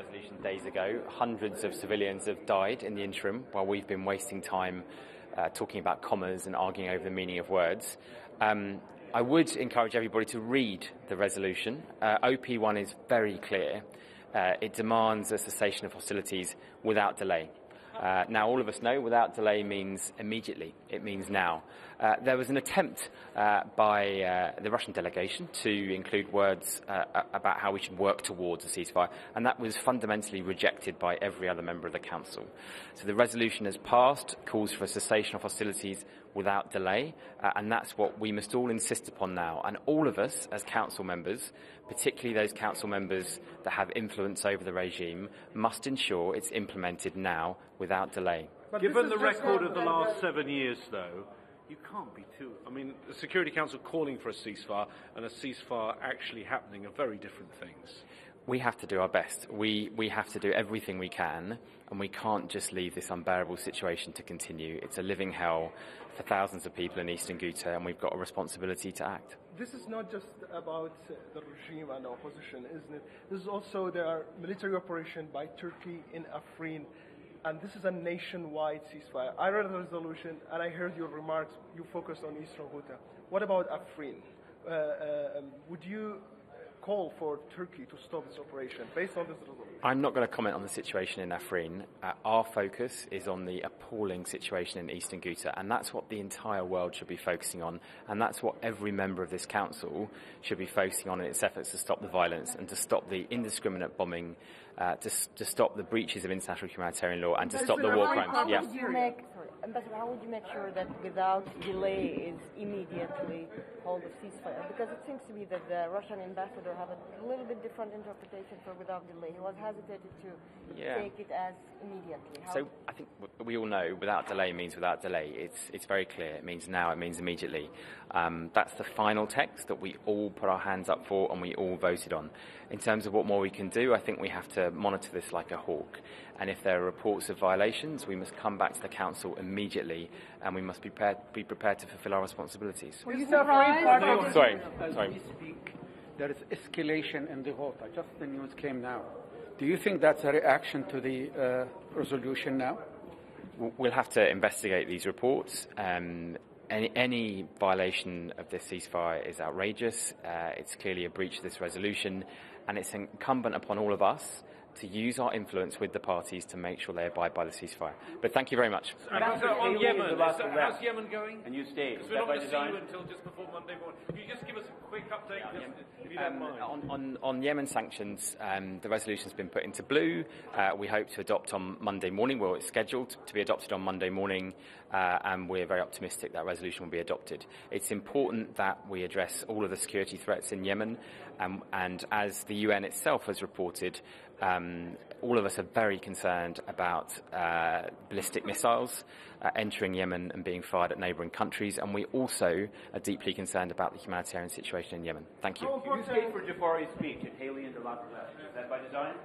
resolution days ago. Hundreds of civilians have died in the interim while we've been wasting time talking about commas and arguing over the meaning of words. I would encourage everybody to read the resolution. OP1 is very clear. It demands a cessation of hostilities without delay. Now, all of us know without delay means immediately. It means now. There was an attempt by the Russian delegation to include words about how we should work towards a ceasefire, and that was fundamentally rejected by every other member of the Council. So the resolution has passed, calls for a cessation of hostilities without delay, and that's what we must all insist upon now. And all of us as Council members, particularly those Council members that have influence over the regime, must ensure it's implemented now without delay. But given the record of the last 7 years, though, you can't be too... I mean, the Security Council calling for a ceasefire and a ceasefire actually happening are very different things. We have to do our best. We have to do everything we can, and we can't just leave this unbearable situation to continue. It's a living hell for thousands of people in Eastern Ghouta, and we've got a responsibility to act. This is not just about the regime and the opposition, isn't it? This is also, there are military operation by Turkey in Afrin, and this is a nationwide ceasefire. I read the resolution, and I heard your remarks. You focused on Eastern Ghouta. What about Afrin? Would you call for Turkey to stop this operation based on this resolution? I'm not going to comment on the situation in Afrin. Our focus is on the appalling situation in Eastern Ghouta, and that's what the entire world should be focusing on, and that's what every member of this council should be focusing on in its efforts to stop the violence and to stop the indiscriminate bombing, to stop the breaches of international humanitarian law, and to stop the war crimes. Ambassador, how would you make sure that without delay is immediately hold a ceasefire? Because it seems to me that the Russian ambassador have a little bit different interpretation for without delay. He was hesitated to take it as immediately. So I think we all know without delay means without delay. It's very clear. It means now. It means immediately. That's the final text that we all put our hands up for and we all voted on. In terms of what more we can do, I think we have to monitor this like a hawk. And if there are reports of violations, we must come back to the Council immediately, and we must be prepared to fulfil our responsibilities. Sorry. There is escalation in the Ghouta. Just the news came now. Do you think that's a reaction to the resolution now? We'll have to investigate these reports. Any violation of this ceasefire is outrageous. It's clearly a breach of this resolution, and it's incumbent upon all of us to use our influence with the parties to make sure they abide by the ceasefire. But thank you very much. On Yemen, how's Yemen going? And you stay. Because we're not going to see you until just before Monday morning. Can you just give us a quick update, if you don't mind? On Yemen sanctions, the resolution has been put into blue. We hope to adopt on Monday morning. Well, it's scheduled to be adopted on Monday morning, and we're very optimistic that resolution will be adopted. It's important that we address all of the security threats in Yemen, and as the UN itself has reported, all of us are very concerned about ballistic missiles entering Yemen and being fired at neighbouring countries, and we also are deeply concerned about the humanitarian situation in Yemen. Thank you. You stayed for Jafari's speech at Haley and Is that by design?